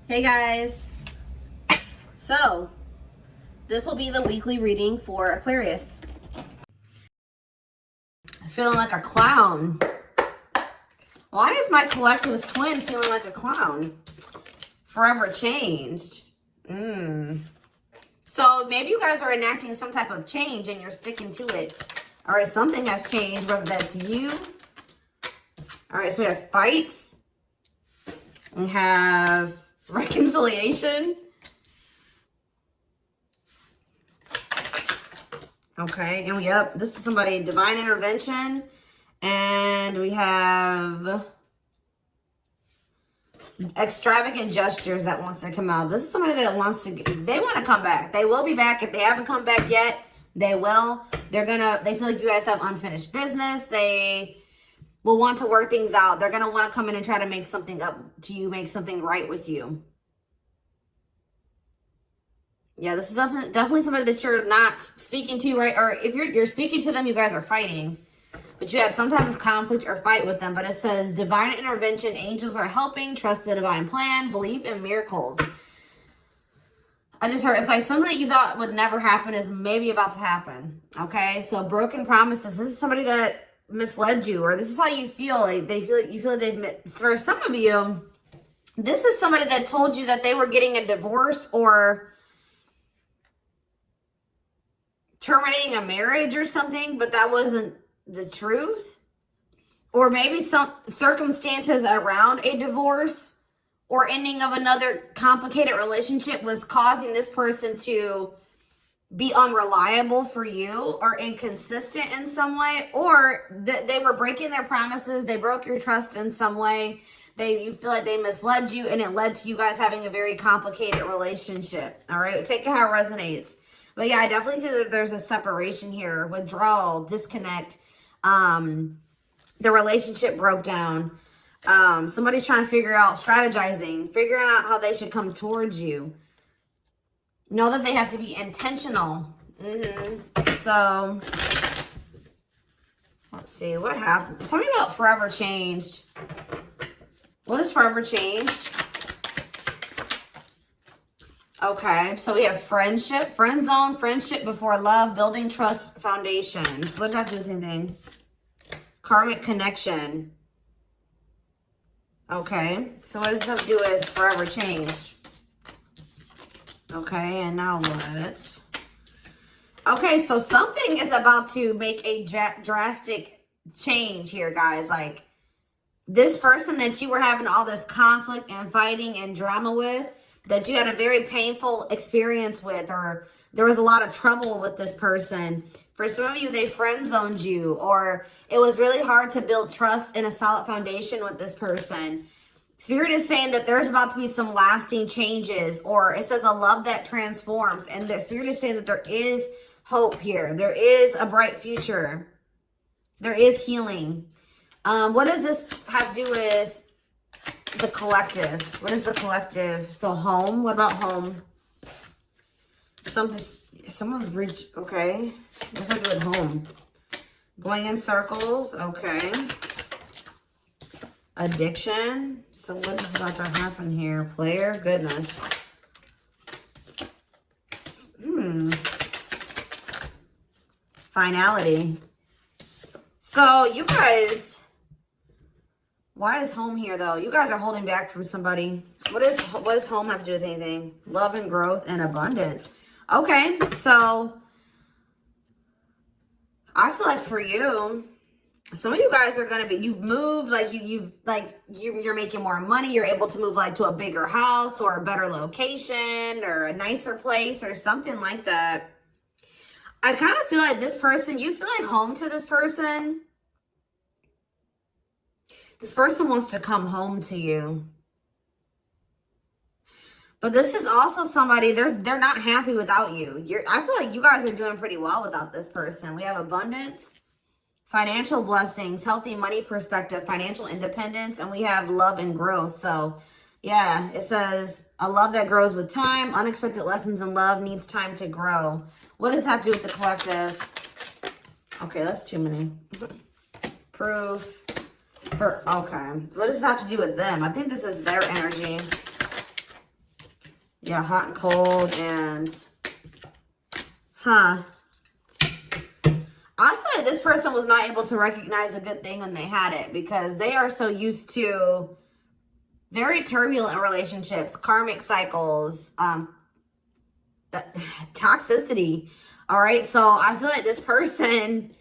Hey guys, so this will be the weekly reading for Aquarius. Feeling like a clown. Why is my collective's twin feeling like a clown? Forever changed. So maybe you guys are enacting some type of change and you're sticking to it. All right, something has changed, whether that's you. All right, so we have fights. We have reconciliation. Okay, and this is somebody, divine intervention. And we have extravagant gestures that wants to come out. This is somebody that wants to, they want to come back. They will be back. If they haven't come back yet, they will. They feel like you guys have unfinished business. They will want to work things out. They're going to want to come in and try to make something up to you, make something right with you. Yeah, this is definitely somebody that you're not speaking to, right? Or if you're speaking to them, you guys are fighting. But you had some type of conflict or fight with them. But it says, divine intervention, angels are helping, trust the divine plan, believe in miracles. I just heard, it's like something that you thought would never happen is maybe about to happen. Okay, so broken promises. This is somebody that misled you, or this is how you feel. Like you feel like they've, for some of you, this is somebody that told you that they were getting a divorce or terminating a marriage or something, but that wasn't the truth. Or maybe some circumstances around a divorce or ending of another complicated relationship was causing this person to be unreliable for you or inconsistent in some way, or they were breaking their promises. They broke your trust in some way. You feel like they misled you, and it led to you guys having a very complicated relationship. All right, take it how it resonates. But yeah, I definitely see that there's a separation here, withdrawal, disconnect. The relationship broke down. Somebody's trying to figure out, strategizing, figuring out how they should come towards you. Know that they have to be intentional. So, let's see, what happened? Tell me about forever changed. What is forever changed? Okay, so we have friendship, friend zone, friendship before love, building trust, foundation. What does that do with anything? Karmic connection. Okay, so what does this have to do with forever changed? Okay, and now what? Okay, so something is about to make a drastic change here, guys. Like, this person that you were having all this conflict and fighting and drama with, that you had a very painful experience with, or there was a lot of trouble with this person. For some of you, they friend zoned you, or it was really hard to build trust and a solid foundation with this person. Spirit is saying that there's about to be some lasting changes, or it says a love that transforms. And the Spirit is saying that there is hope here. There is a bright future. There is healing. What does this have to do with the collective? What is the collective? So home. What about home? Someone's breached. Okay. What's that do with home? Going in circles. Okay. Addiction. So what is about to happen here? Player. Goodness. Finality. So you guys, why is home here though? You guys are holding back from somebody. What does home have to do with anything? Love and growth and abundance. Okay, so I feel like for you, some of you guys are gonna be, you've moved, like you're making more money. You're able to move like to a bigger house or a better location or a nicer place or something like that. I kind of feel like this person, you feel like home to this person. This person wants to come home to you. But this is also somebody, they're not happy without you. I feel like you guys are doing pretty well without this person. We have abundance, financial blessings, healthy money perspective, financial independence, and we have love and growth. So yeah, it says a love that grows with time. Unexpected lessons in love needs time to grow. What does that have to do with the collective? Okay, that's too many. Proof. Okay. What does this have to do with them? I think this is their energy. Yeah, hot and cold and... Huh. I feel like this person was not able to recognize a good thing when they had it because they are so used to very turbulent relationships, karmic cycles, toxicity. All right. So I feel like this person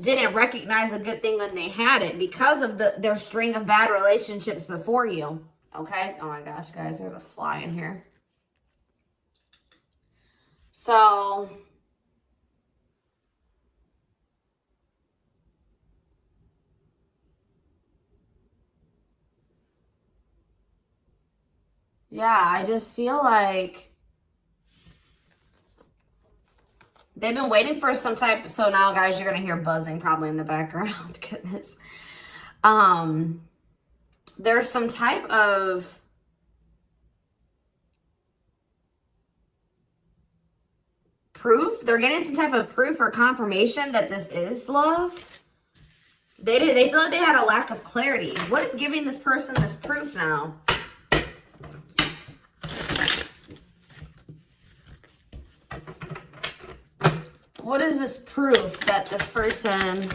didn't recognize a good thing when they had it because of their string of bad relationships before you. Okay. Oh my gosh, guys, there's a fly in here. So yeah, I just feel like they've been waiting for some type. So now, guys, you're going to hear buzzing probably in the background. Goodness. There's some type of proof. They're getting some type of proof or confirmation that this is love. They feel like they had a lack of clarity. What is giving this person this proof now? What is this proof that this person...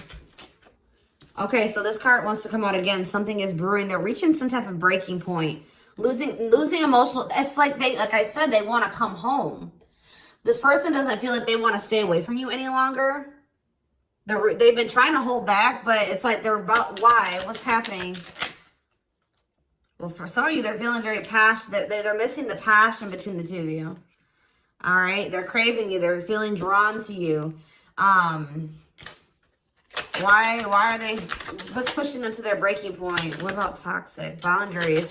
Okay, so this card wants to come out again. Something is brewing. They're reaching some type of breaking point. Losing emotional... It's like I said, they want to come home. This person doesn't feel like they want to stay away from you any longer. They've been trying to hold back, but it's like they're about... Why? What's happening? Well, for some of you, they're feeling very passionate. They're missing the passion between the two of you. All right, they're craving you. They're feeling drawn to you. Why are they? What's pushing them to their breaking point? What about toxic boundaries?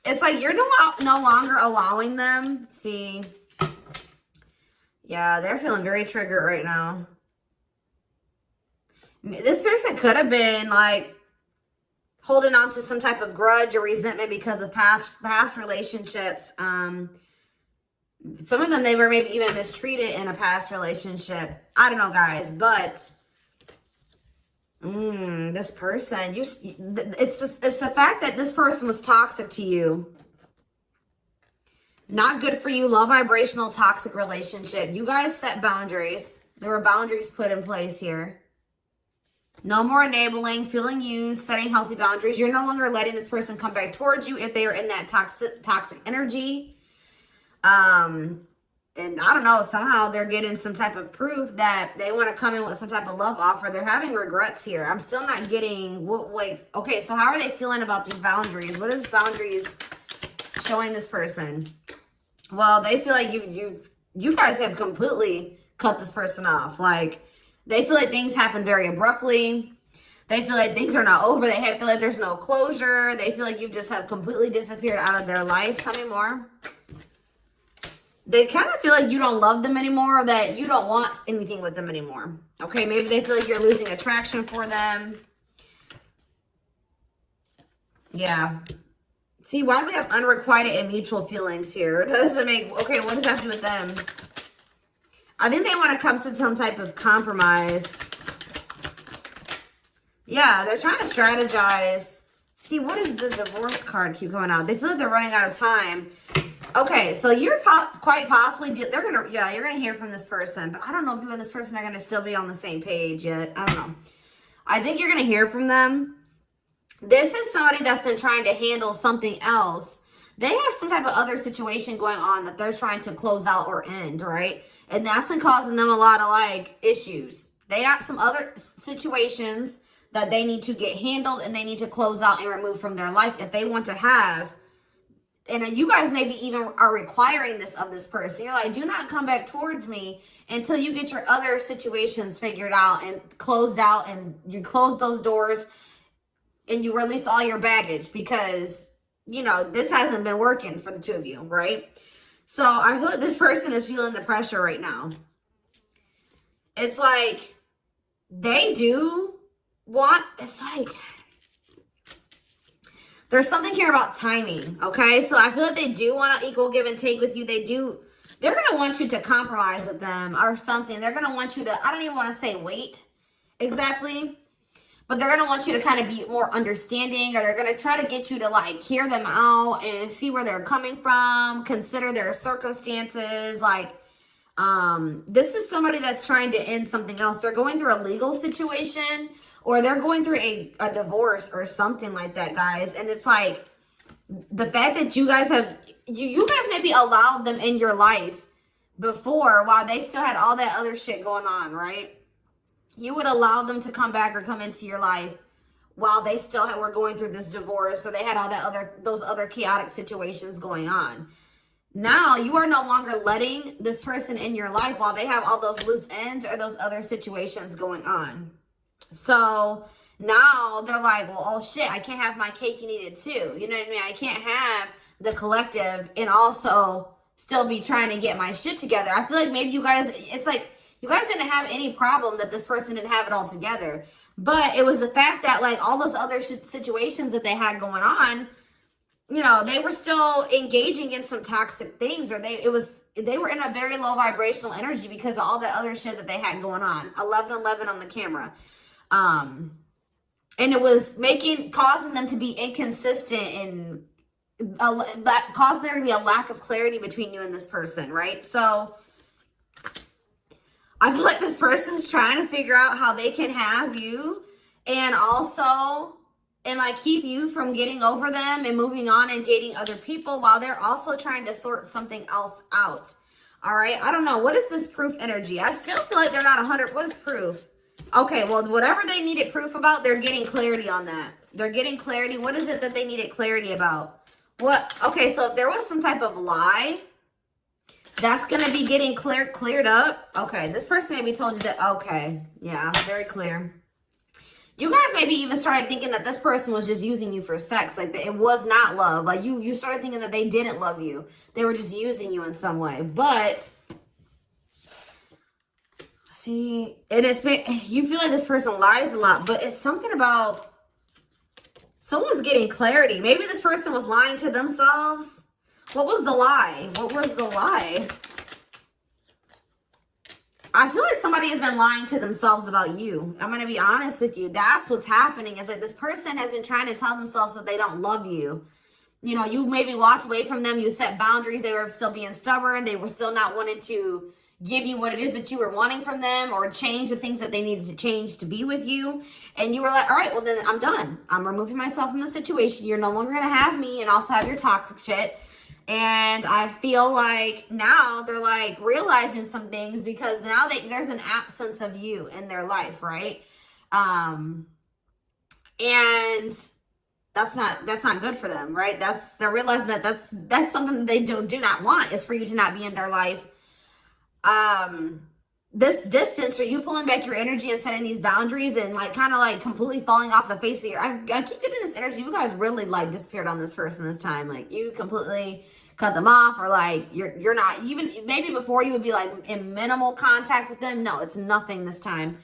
It's like you're no longer allowing them. See, yeah, they're feeling very triggered right now. This person could have been like holding on to some type of grudge or resentment because of past relationships. Some of them, they were maybe even mistreated in a past relationship. I don't know, guys, but this person, it's the fact that this person was toxic to you. Not good for you, low vibrational, toxic relationship. You guys set boundaries. There were boundaries put in place here. No more enabling, feeling used, setting healthy boundaries. You're no longer letting this person come back towards you if they are in that toxic energy. And I don't know, somehow they're getting some type of proof that they want to come in with some type of love offer. They're having regrets here. I'm still not getting okay, so how are they feeling about these boundaries? What is boundaries showing this person? Well, they feel like you guys have completely cut this person off. Like, they feel like things happen very abruptly. They feel like things are not over. They feel like there's no closure. They feel like you just have completely disappeared out of their life. Tell me more. They kind of feel like you don't love them anymore, or that you don't want anything with them anymore. Okay, maybe they feel like you're losing attraction for them. Yeah. See, why do we have unrequited and mutual feelings here? Doesn't make... Okay, what does that have to do with them? I think they want to come to some type of compromise. Yeah, they're trying to strategize. See, what is the divorce card keep going out? They feel like they're running out of time. Okay, so you're quite possibly, you're gonna hear from this person, but I don't know if you and this person are gonna still be on the same page yet. I don't know. I think you're gonna hear from them. This is somebody that's been trying to handle something else. They have some type of other situation going on that they're trying to close out or end, right? And that's been causing them a lot of like issues. They got some other situations that they need to get handled and they need to close out and remove from their life if they want to have. And you guys maybe even are requiring this of this person. You're like, do not come back towards me until you get your other situations figured out and closed out, and you close those doors and you release all your baggage, because, you know, this hasn't been working for the two of you, right? So I feel like this person is feeling the pressure right now. It's like they do want, it's like... There's something here about timing, okay? So I feel like they do want to equal give and take with you. They're going to want you to compromise with them or something. They're going to want you to, I don't even want to say wait exactly, but they're going to want you to kind of be more understanding, or they're going to try to get you to like hear them out and see where they're coming from, consider their circumstances. Like, this is somebody that's trying to end something else. They're going through a legal situation, or they're going through a divorce or something like that, guys. And it's like, the fact that you guys have, you guys maybe allowed them in your life before while they still had all that other shit going on, right? You would allow them to come back or come into your life while they still were going through this divorce, or they had all that those other chaotic situations going on. Now you are no longer letting this person in your life while they have all those loose ends or those other situations going on. So now they're like, well, oh shit, I can't have my cake and eat it too. You know what I mean? I can't have the collective and also still be trying to get my shit together. I feel like maybe you guys, it's like, you guys didn't have any problem that this person didn't have it all together. But it was the fact that like all those other situations that they had going on, you know, they were still engaging in some toxic things, or they were in a very low vibrational energy because of all that other shit that they had going on. 1111 on the camera. And it was causing them to be inconsistent and causing there to be a lack of clarity between you and this person, right? So I feel like this person's trying to figure out how they can have you and also, and like keep you from getting over them and moving on and dating other people while they're also trying to sort something else out. All right. I don't know. What is this proof energy? I still feel like they're not 100. What is proof? Okay. Well, whatever they needed proof about, they're getting clarity on that. They're getting clarity. What is it that they needed clarity about? What? Okay. So if there was some type of lie, that's going to be getting cleared up. Okay. This person maybe told you that. Okay. Yeah. Very clear. You guys maybe even started thinking that this person was just using you for sex. Like, it was not love. Like, you started thinking that they didn't love you. They were just using you in some way. But, see, you feel like this person lies a lot. But it's something about someone's getting clarity. Maybe this person was lying to themselves. What was the lie? What was the lie? I feel like somebody has been lying to themselves about you. I'm going to be honest with you. That's what's happening. It's like this person has been trying to tell themselves that they don't love you. You know, you maybe walked away from them. You set boundaries. They were still being stubborn. They were still not wanting to give you what it is that you were wanting from them, or change the things that they needed to change to be with you. And you were like, all right, well then I'm done. I'm removing myself from the situation. You're no longer going to have me and also have your toxic shit. And I feel like now they're like realizing some things because now there's an absence of you in their life, right? And that's not good for them, right? They're realizing that that's something that they do not want, is for you to not be in their life. This distance, or you pulling back your energy and setting these boundaries and like kind of like completely falling off the face of the earth. I keep getting this energy. You guys really like disappeared on this person this time. Like, you completely cut them off, or like you're not even, maybe before you would be like in minimal contact with them. No, it's nothing this time.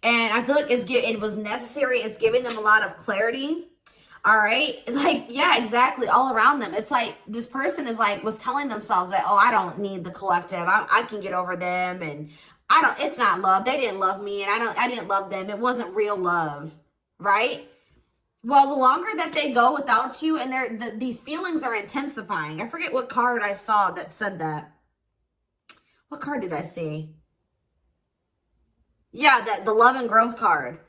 And I feel like it was necessary. It's giving them a lot of clarity. All right. Like, yeah, exactly. All around them. It's like this person was telling themselves that, oh, I don't need the collective. I can get over them. And it's not love. They didn't love me. And I didn't love them. It wasn't real love. Right. Well, the longer that they go without you, and these feelings are intensifying. I forget what card I saw that said that. What card did I see? Yeah, the love and growth card.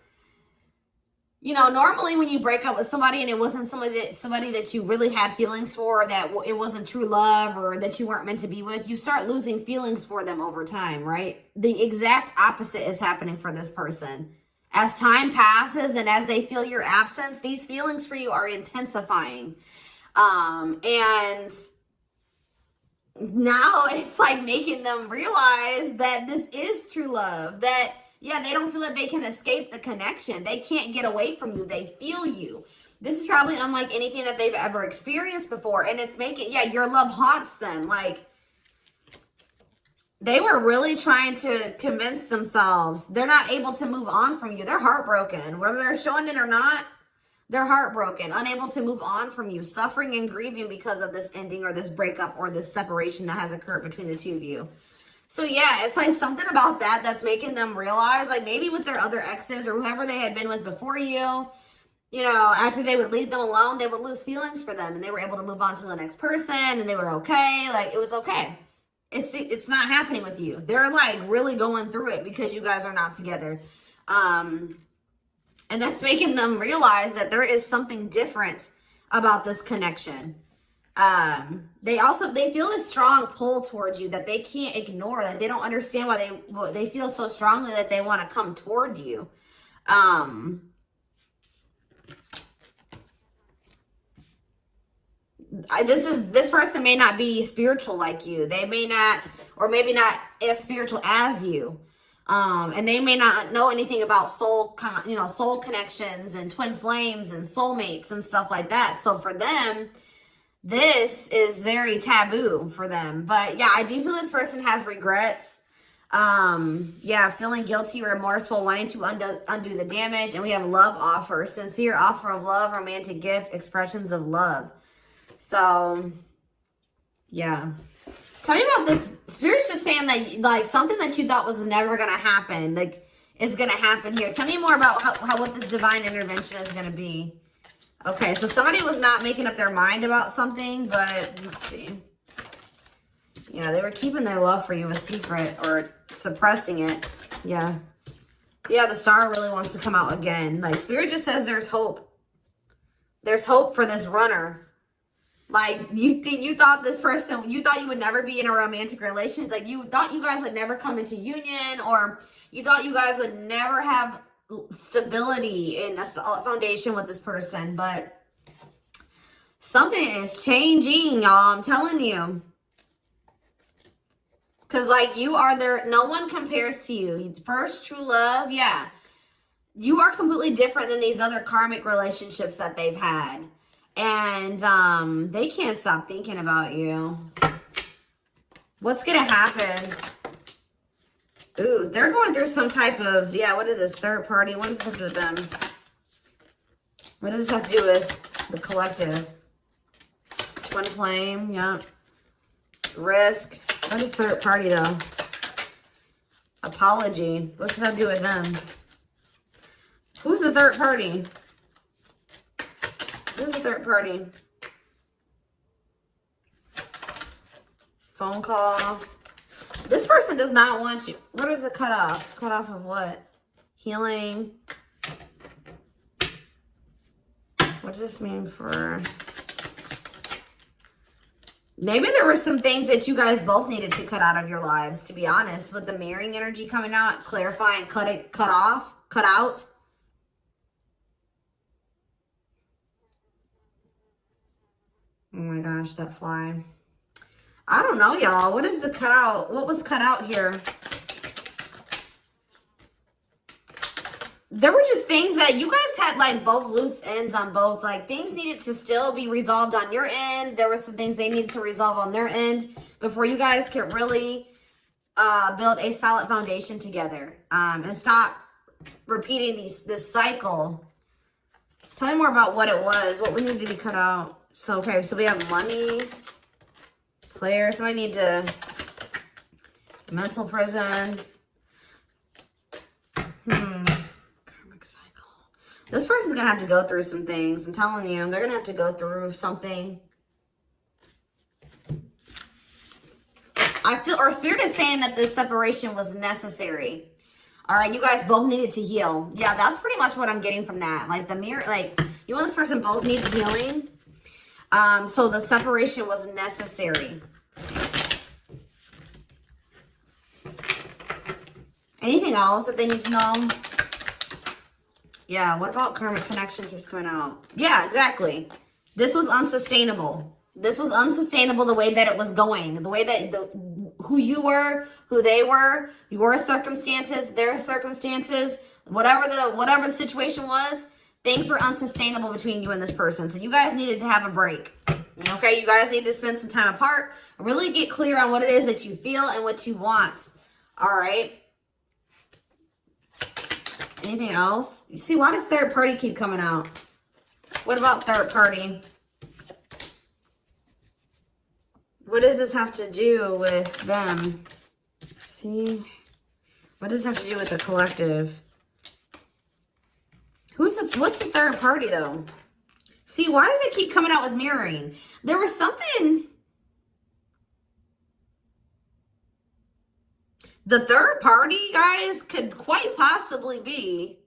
You know, normally when you break up with somebody and it wasn't somebody that you really had feelings for, that it wasn't true love, or that you weren't meant to be with, you start losing feelings for them over time, right? The exact opposite is happening for this person. As time passes and as they feel your absence, these feelings for you are intensifying. And now it's like making them realize that this is true love. That, yeah, they don't feel like they can escape the connection. They can't get away from you. They feel you. This is probably unlike anything that they've ever experienced before. And it's your love haunts them. Like, they were really trying to convince themselves they're not able to move on from you. They're heartbroken. Whether they're showing it or not, they're heartbroken, unable to move on from you, suffering and grieving because of this ending or this breakup or this separation that has occurred between the two of you. So yeah, it's like something about that that's making them realize, like maybe with their other exes or whoever they had been with before you know, after they would leave them alone, they would lose feelings for them and they were able to move on to the next person and they were okay. Like, it was okay. It's not happening with you. They're like really going through it because you guys are not together. And that's making them realize that there is something different about this connection. They feel a strong pull towards you that they can't ignore, that they don't understand why they feel so strongly that they want to come toward you. This person may not be spiritual like you. They may not, or maybe not as spiritual as you. And they may not know anything about soul connections and twin flames and soulmates and stuff like that. So for them, this is very taboo for them. But yeah, I do feel this person has regrets. Yeah, feeling guilty, remorseful, wanting to undo the damage. And we have love offer, sincere offer of love, romantic gift, expressions of love. So, yeah. Tell me about this. Spirit's just saying that, like, something that you thought was never going to happen, like, is going to happen here. Tell me more about what this divine intervention is going to be. Okay, so somebody was not making up their mind about something, but let's see. Yeah, they were keeping their love for you a secret or suppressing it. Yeah. Yeah, the star really wants to come out again. Like, Spirit just says there's hope. There's hope for this runner. Like, you thought this person, you thought you would never be in a romantic relationship. Like, you thought you guys would never come into union, or you thought you guys would never have stability in a solid foundation with this person. But something is changing, y'all. I'm telling you. Because, like, you are there. No one compares to you. First true love, yeah. You are completely different than these other karmic relationships that they've had. And they can't stop thinking about you. What's going to happen? Ooh, they're going through some type of, yeah, what is this? Third party? What does this have to do with them? What does this have to do with the collective? Twin flame, yeah. Risk. What is third party, though? Apology. What's this have to do with them? Who's the third party? Who's the third party? Phone call. This person does not want you. What is it cut off? Cut off of what? Healing. What does this mean for... Maybe there were some things that you guys both needed to cut out of your lives, to be honest. With the mirroring energy coming out, clarifying, cut out. Oh my gosh, that fly. I don't know, y'all. What is the cutout? What was cut out here? There were just things that you guys had, like, both loose ends on both. Like, things needed to still be resolved on your end. There were some things they needed to resolve on their end before you guys could really build a solid foundation together. And stop repeating this cycle. Tell me more about what it was. What we needed to be cut out. So, okay, so we have money, player, so I need to, mental prison, karmic cycle. This person's going to have to go through some things. I'm telling you, they're going to have to go through something. I feel, or Spirit is saying that this separation was necessary. All right, you guys both needed to heal. Yeah, that's pretty much what I'm getting from that. Like, the mirror, like, you and this person both needed healing. So the separation was necessary. Anything else that they need to know? Yeah, what about karmic connection keeps coming out? Yeah, exactly. This was unsustainable. This was unsustainable the way that it was going. The way that who you were, who they were, your circumstances, their circumstances, whatever the situation was. Things were unsustainable between you and this person. So you guys needed to have a break. Okay? You guys need to spend some time apart. Really get clear on what it is that you feel and what you want. All right? Anything else? You see, why does third party keep coming out? What about third party? What does this have to do with them? See? What does it have to do with the collective? What's the third party, though? See, why does it keep coming out with mirroring? There was something... The third party, guys, could quite possibly be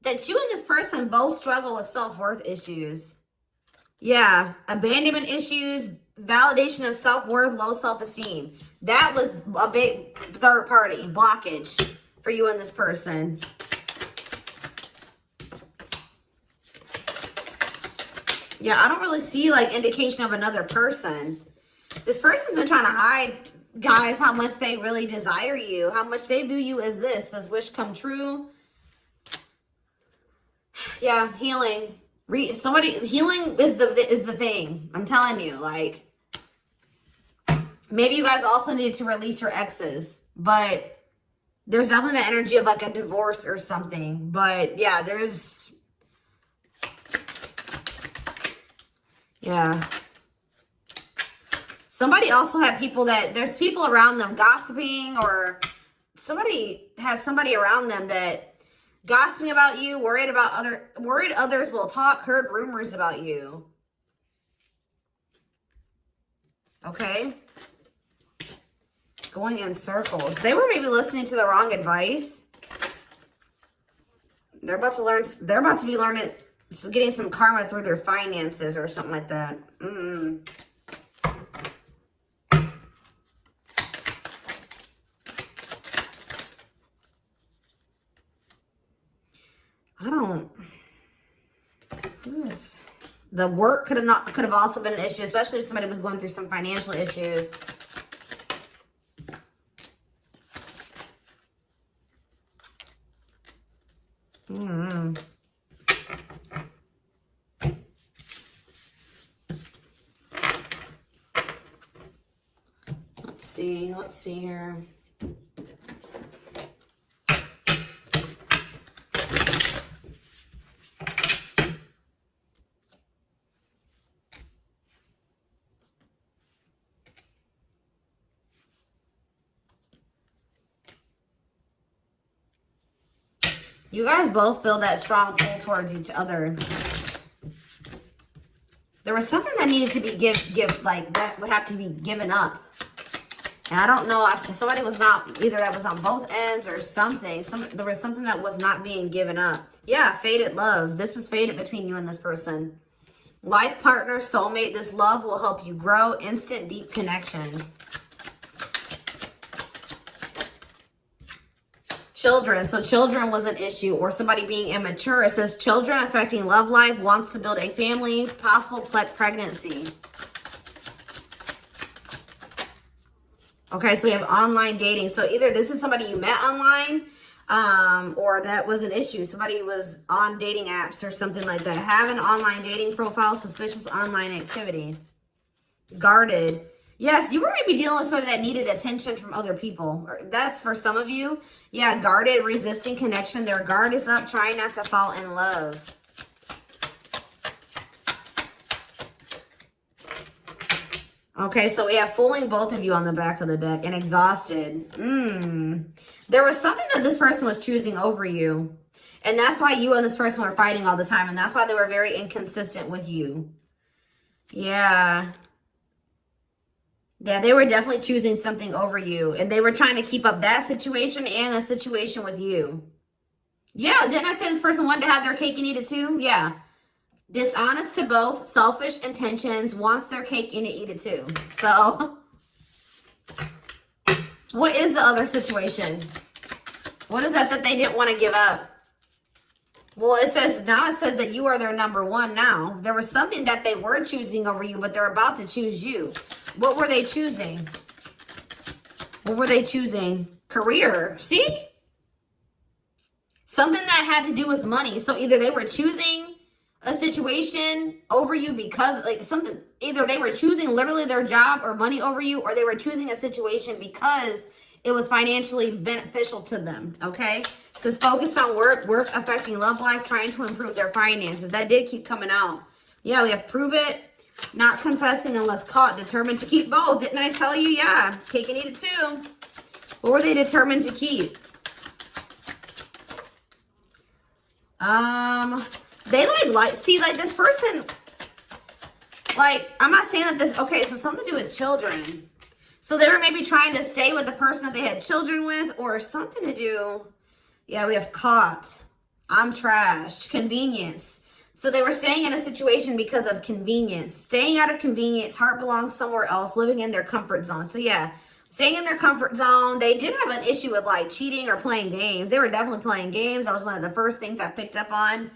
that you and this person both struggle with self-worth issues. Yeah, abandonment issues, validation of self-worth, low self-esteem. That was a big third party blockage for you and this person. Yeah, I don't really see like indication of another person. This person's been trying to hide, guys, how much they really desire you, how much they view you as this wish come true. Yeah, healing. Healing is the thing. I'm telling you, like, maybe you guys also need to release your exes, but there's definitely that energy of like a divorce or something. But yeah, yeah. Somebody also had there's people around them gossiping, or somebody has somebody around them that gossiping about you, worried others will talk, heard rumors about you. Okay. Going in circles. They were maybe listening to the wrong advice. They're about to be learning, getting some karma through their finances or something like that. The work could have also been an issue, especially if somebody was going through some financial issues. Let's see here. You guys both feel that strong pull towards each other. There was something that needed to be that would have to be given up. And I don't know if somebody was not, either that was on both ends or something. There was something that was not being given up. Yeah, fated love. This was fated between you and this person. Life partner, soulmate. This love will help you grow. Instant, deep connection. Children. So children was an issue, or somebody being immature. It says children affecting love life, wants to build a family, possible pregnancy. Okay, so we have online dating. So either this is somebody you met online, or that was an issue. Somebody was on dating apps or something like that. Have an online dating profile, suspicious online activity. Guarded. Yes, you were maybe dealing with somebody that needed attention from other people. That's for some of you. Yeah, guarded, resisting connection. Their guard is up, trying not to fall in love. Okay, so we have fooling both of you on the back of the deck and exhausted. There was something that this person was choosing over you. And that's why you and this person were fighting all the time. And that's why they were very inconsistent with you. Yeah. Yeah, they were definitely choosing something over you. And they were trying to keep up that situation and a situation with you. Yeah, didn't I say this person wanted to have their cake and eat it too? Yeah. Dishonest to both, selfish intentions, wants their cake and to eat it too. So, what is the other situation? What is that they didn't want to give up? Well, it says that you are their number one now. There was something that they were choosing over you, but they're about to choose you. What were they choosing? What were they choosing? Career. See? Something that had to do with money. So either they were choosing a situation over you because either they were choosing literally their job or money over you, or they were choosing a situation because it was financially beneficial to them. Okay, so it's focused on work affecting love life, trying to improve their finances. That did keep coming out. Yeah, we have prove it, not confessing unless caught, determined to keep both. Didn't I tell you? Yeah, cake and eat it too. What were they determined to keep? They see, like this person, like, I'm not saying that this, okay, so something to do with children. So they were maybe trying to stay with the person that they had children with, or something to do. Yeah, we have caught. I'm trash. Convenience. So they were staying in a situation because of convenience. Staying out of convenience. Heart belongs somewhere else. Living in their comfort zone. So yeah, staying in their comfort zone. They did have an issue with like cheating or playing games. They were definitely playing games. That was one of the first things I picked up on.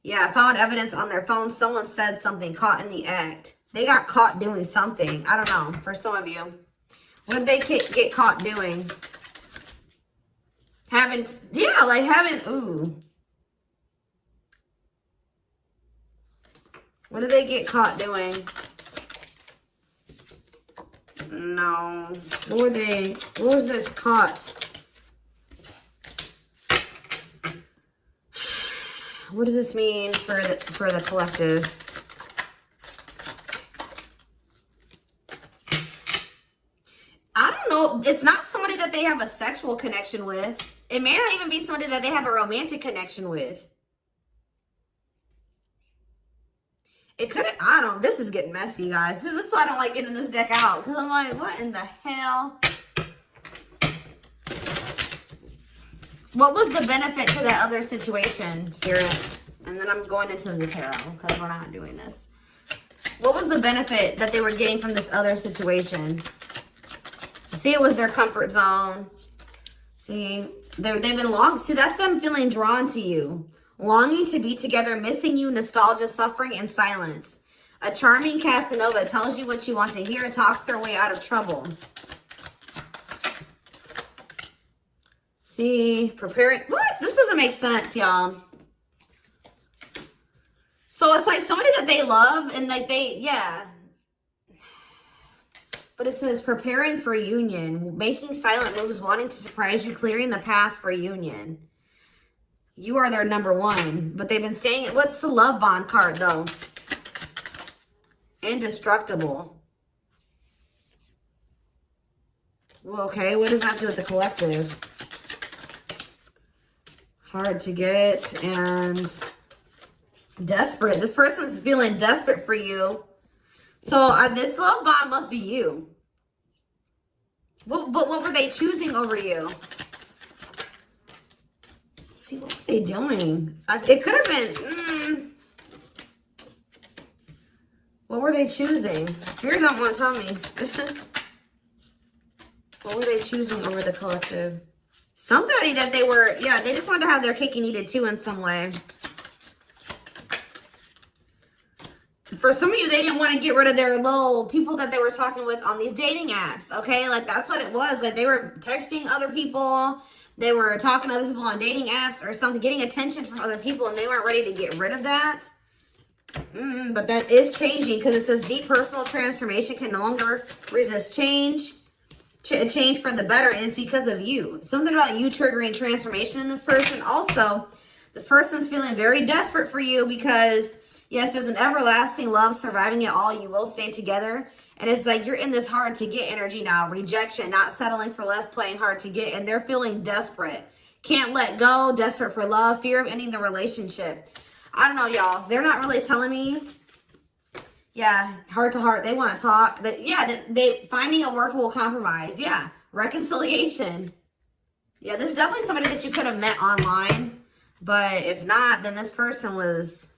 Yeah, found evidence on their phone. Someone said something, caught in the act. They got caught doing something. I don't know, for some of you. What did they get caught doing? Ooh. What did they get caught doing? No. What was this caught? What does this mean for the collective? I don't know. It's not somebody that they have a sexual connection with. It may not even be somebody that they have a romantic connection with. It could have, I don't, this is getting messy, guys. That's why I don't like getting this deck out. Because I'm like, what in the hell? What was the benefit to that other situation, Spirit? And then I'm going into the tarot because we're not doing this. What was the benefit that they were getting from this other situation? See, it was their comfort zone. See, they've been see, that's them feeling drawn to you. Longing to be together, missing you, nostalgia, suffering, and silence. A charming Casanova tells you what you want to hear, talks their way out of trouble. See, preparing. What? This doesn't make sense, y'all. So it's like somebody that they love and like yeah. But it says preparing for union, making silent moves, wanting to surprise you, clearing the path for union. You are their number one, but they've been staying. What's the love bond card though? Indestructible. Well, okay, what does that do with the collective? Hard to get and desperate. This person's feeling desperate for you. So this love bond must be you. But what were they choosing over you? See, what were they doing? It could have been... What were they choosing? Spirit don't want to tell me. What were they choosing over the collective? Somebody that they were... Yeah, they just wanted to have their cake and eat it too in some way. For some of you, they didn't want to get rid of their little people that they were talking with on these dating apps, okay? Like, that's what it was. Like, they were texting other people. They were talking to other people on dating apps or something, getting attention from other people, and they weren't ready to get rid of that. But that is changing because it says deep personal transformation can no longer resist change. Change for the better, and it's because of you. Something about you triggering transformation in this person. Also, this person's feeling very desperate for you because... Yes, it's an everlasting love, surviving it all. You will stay together. And it's like you're in this hard to get energy now. Rejection, not settling for less, playing hard to get. And they're feeling desperate. Can't let go, desperate for love, fear of ending the relationship. I don't know, y'all. They're not really telling me. Yeah, heart to heart. They want to talk. But yeah, they finding a workable compromise. Yeah, reconciliation. Yeah, this is definitely somebody that you could have met online. But if not, then this person was...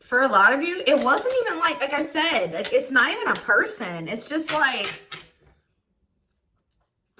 For a lot of you, it wasn't even like I said, like it's not even a person. It's just like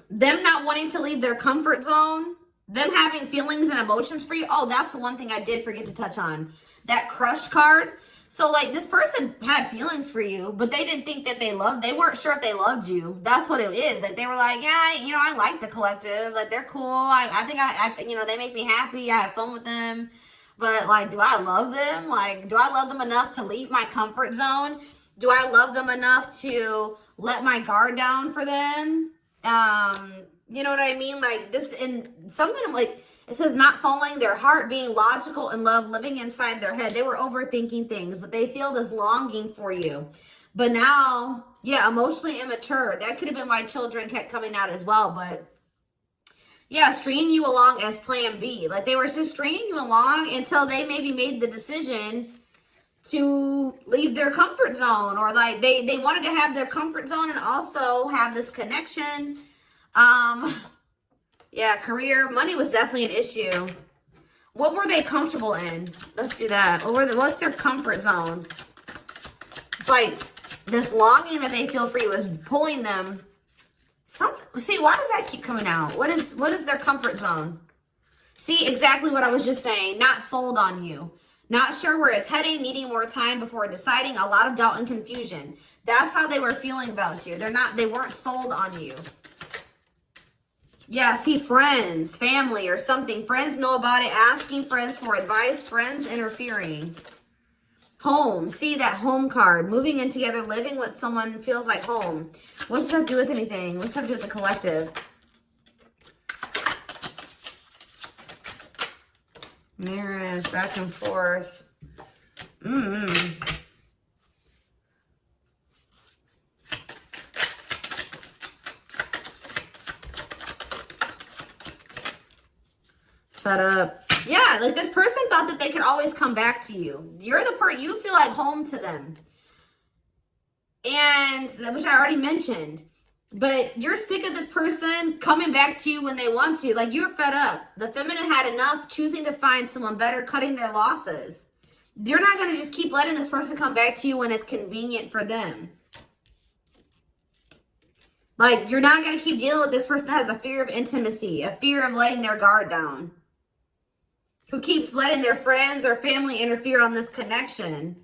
them not wanting to leave their comfort zone them having feelings and emotions for you. Oh, that's the one thing I did forget to touch on. That crush card. So, like, this person had feelings for you, but they didn't think that they weren't sure if they loved you. That's what it is. That they were like, yeah, you know, I like the collective. Like, they're cool. I think you know, they make me happy. I have fun with them. But, like, do I love them? Like, do I love them enough to leave my comfort zone? Do I love them enough to let my guard down for them? You know what I mean? Like, this, and something like, it says not following their heart, being logical in love, living inside their head. They were overthinking things, but they feel this longing for you. But now, yeah, emotionally immature. That could have been why children kept coming out as well. But yeah, stringing you along as plan B. Like, they were just stringing you along until they maybe made the decision to leave their comfort zone. Or like they wanted to have their comfort zone and also have this connection. Yeah, career, money was definitely an issue. What were they comfortable in? Let's do that. What's their comfort zone? It's like this longing that they feel for you is pulling them. See, why does that keep coming out? What is their comfort zone? See, exactly what I was just saying. Not sold on you. Not sure where it's heading, needing more time before deciding, a lot of doubt and confusion. That's how they were feeling about you. They weren't sold on you. Yeah, see, friends, family, or something. Friends know about it, asking friends for advice, friends interfering. Home, see that home card. Moving in together, living with someone feels like home. What's that do with anything? What's that do with the collective? Marriage, back and forth. Shut up. Yeah, like this person thought that they could always come back to you. You're the person, you feel like home to them. And, which I already mentioned. But you're sick of this person coming back to you when they want to. Like, you're fed up. The feminine had enough, choosing to find someone better, cutting their losses. You're not going to just keep letting this person come back to you when it's convenient for them. Like, you're not going to keep dealing with this person that has a fear of intimacy, a fear of letting their guard down, who keeps letting their friends or family interfere on this connection.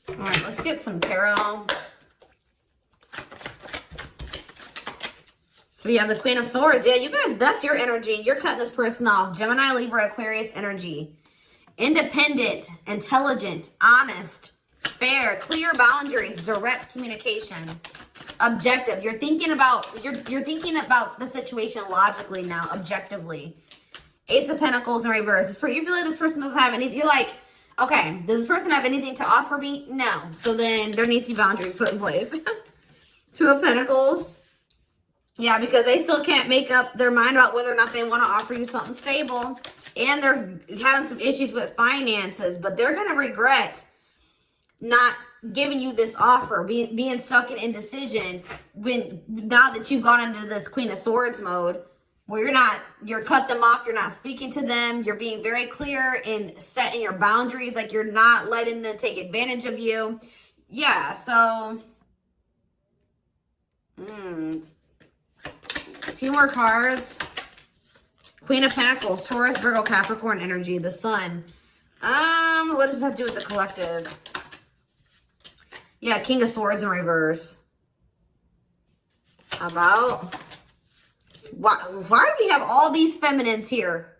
All right, let's get some tarot. So we have the Queen of Swords. Yeah, you guys, that's your energy. You're cutting this person off. Gemini, Libra, Aquarius energy. Independent, intelligent, honest, fair, clear boundaries, direct communication, objective. You're thinking about the situation logically now, objectively. Ace of Pentacles in reverse. You feel like this person doesn't have anything. You're like, okay, does this person have anything to offer me? No. So then there needs to be boundaries put in place. Two of Pentacles. Yeah, because they still can't make up their mind about whether or not they want to offer you something stable. And they're having some issues with finances. But they're going to regret not giving you this offer, being stuck in indecision now that you've gone into this Queen of Swords mode, where you're cut them off, you're not speaking to them, you're being very clear in setting your boundaries, like you're not letting them take advantage of you. Yeah, so a few more cards. Queen of Pentacles, Taurus, Virgo, Capricorn energy, the Sun. What does that have to do with the collective? Yeah, King of Swords in reverse. About why do we have all these feminines here?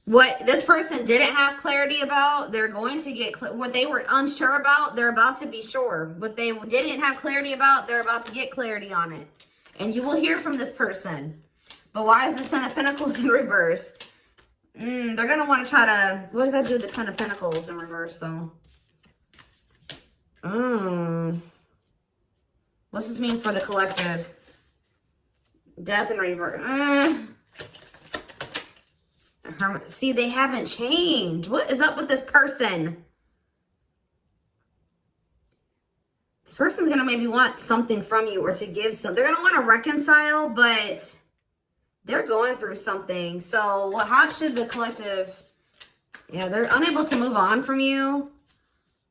What this person didn't have clarity about, they're going to get what they were unsure about, they're about to be sure. What they didn't have clarity about, they're about to get clarity on it. And you will hear from this person. But why is the Ten of Pentacles in reverse? They're going to want to try to... What does that do with the Ten of Pentacles in reverse, though? What's this mean for the collective? Death in reverse. See, they haven't changed. What is up with this person? This person's going to maybe want something from you or to give some. They're going to want to reconcile, but they're going through something. So how should the collective... Yeah, they're unable to move on from you.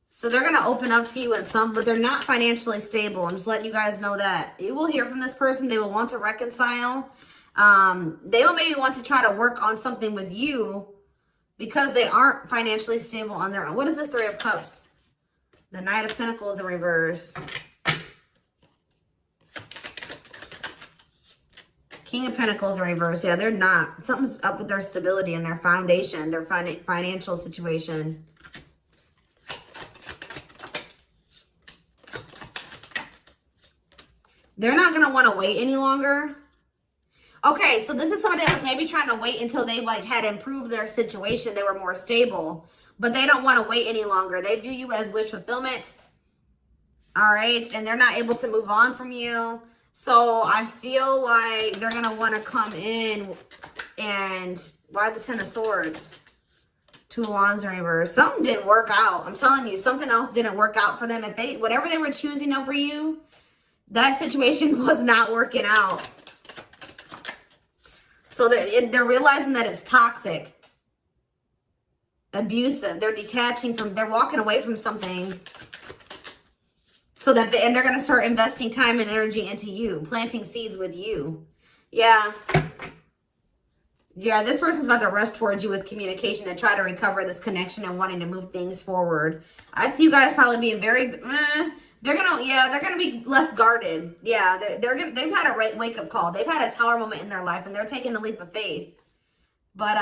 So they're going to open up to you in some, but they're not financially stable. I'm just letting you guys know that. You will hear from this person. They will want to reconcile. They will maybe want to try to work on something with you because they aren't financially stable on their own. What is the Three of Cups? The Knight of Pentacles in reverse. King of Pentacles in reverse. Yeah, they're not. Something's up with their stability and their foundation, their financial situation. They're not going to want to wait any longer. Okay, so this is somebody that was maybe trying to wait until they like had improved their situation. They were more stable, but they don't want to wait any longer. They view you as wish fulfillment. All right, and they're not able to move on from you. So I feel like they're going to want to come in and... Why the Ten of Swords? Two of Wands in reverse. Something didn't work out. I'm telling you, something else didn't work out for them. If they, whatever they were choosing over you, that situation was not working out. So they're realizing that it's toxic, abusive. They're detaching from, they're walking away from something. So that, and they're going to start investing time and energy into you, planting seeds with you. Yeah. Yeah, this person's about to rush towards you with communication and try to recover this connection and wanting to move things forward. I see you guys probably being very, they're gonna be less guarded. Yeah, they've had a wake-up call. They've had a tower moment in their life and they're taking a leap of faith. But,